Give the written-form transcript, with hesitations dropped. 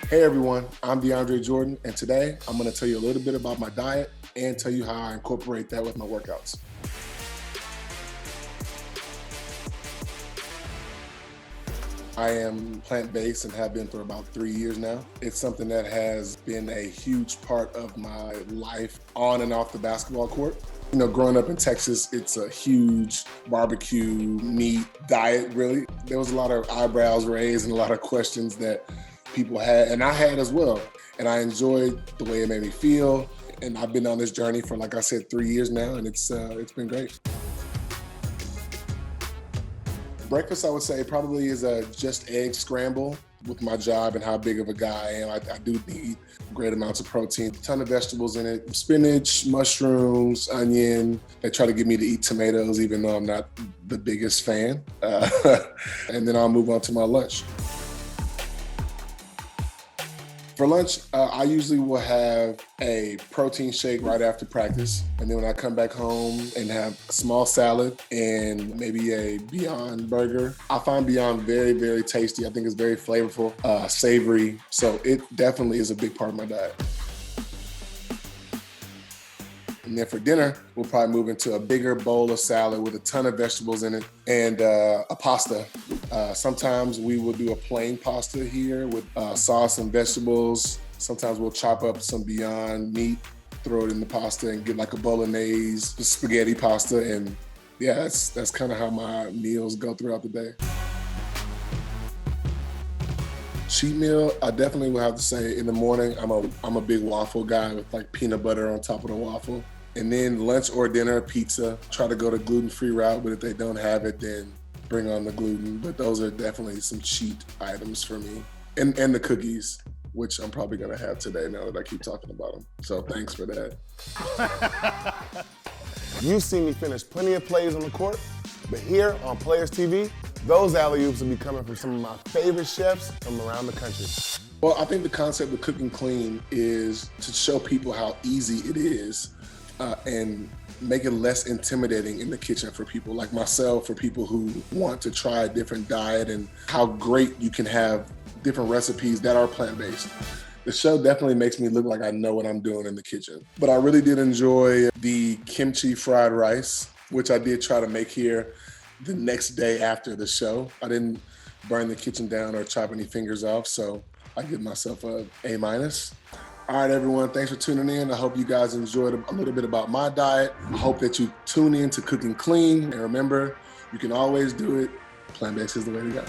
Hey everyone, I'm DeAndre Jordan, and today I'm going to tell you a little bit about my diet and tell you how I incorporate that with my workouts. I am plant-based and have been for about 3 years now. It's something that has been a huge part of my life on and off the basketball court. You know, growing up in Texas, it's a huge barbecue meat diet, really. There was a lot of eyebrows raised and a lot of questions that people had, and I had as well. And I enjoyed the way it made me feel. And I've been on this journey for, like I said, 3 years now, and it's been great. Breakfast, I would say, probably is a just egg scramble. With my job and how big of a guy I am, I do need great amounts of protein, a ton of vegetables in it, spinach, mushrooms, onion. They try to get me to eat tomatoes, even though I'm not the biggest fan. And then I'll move on to my lunch. For lunch, I usually will have a protein shake right after practice. And then when I come back home and have a small salad and maybe a Beyond burger. I find Beyond very, very tasty. I think it's very flavorful, savory. So it definitely is a big part of my diet. And then for dinner, we'll probably move into a bigger bowl of salad with a ton of vegetables in it and a pasta. Sometimes we will do a plain pasta here with sauce and vegetables. Sometimes we'll chop up some Beyond meat, throw it in the pasta and get like a bolognese spaghetti pasta. And yeah, that's kind of how my meals go throughout the day. Cheat meal, I definitely will have to say in the morning, I'm a big waffle guy with like peanut butter on top of the waffle. And then lunch or dinner, pizza. Try to go the gluten-free route, but if they don't have it, then bring on the gluten. But those are definitely some cheat items for me. And the cookies, which I'm probably gonna have today now that I keep talking about them. So thanks for that. You've seen me finish plenty of plays on the court, but here on PlayersTV, those alley-oops will be coming from some of my favorite chefs from around the country. Well, I think the concept of cooking clean is to show people how easy it is and make it less intimidating in the kitchen for people like myself, for people who want to try a different diet, and how great you can have different recipes that are plant-based. The show definitely makes me look like I know what I'm doing in the kitchen. But I really did enjoy the kimchi fried rice, which I did try to make here the next day after the show. I didn't burn the kitchen down or chop any fingers off, so I give myself a A-. All right, everyone, thanks for tuning in. I hope you guys enjoyed a little bit about my diet. I hope that you tune in to Cooking Clean. And remember, you can always do it. Plant-based is the way to go.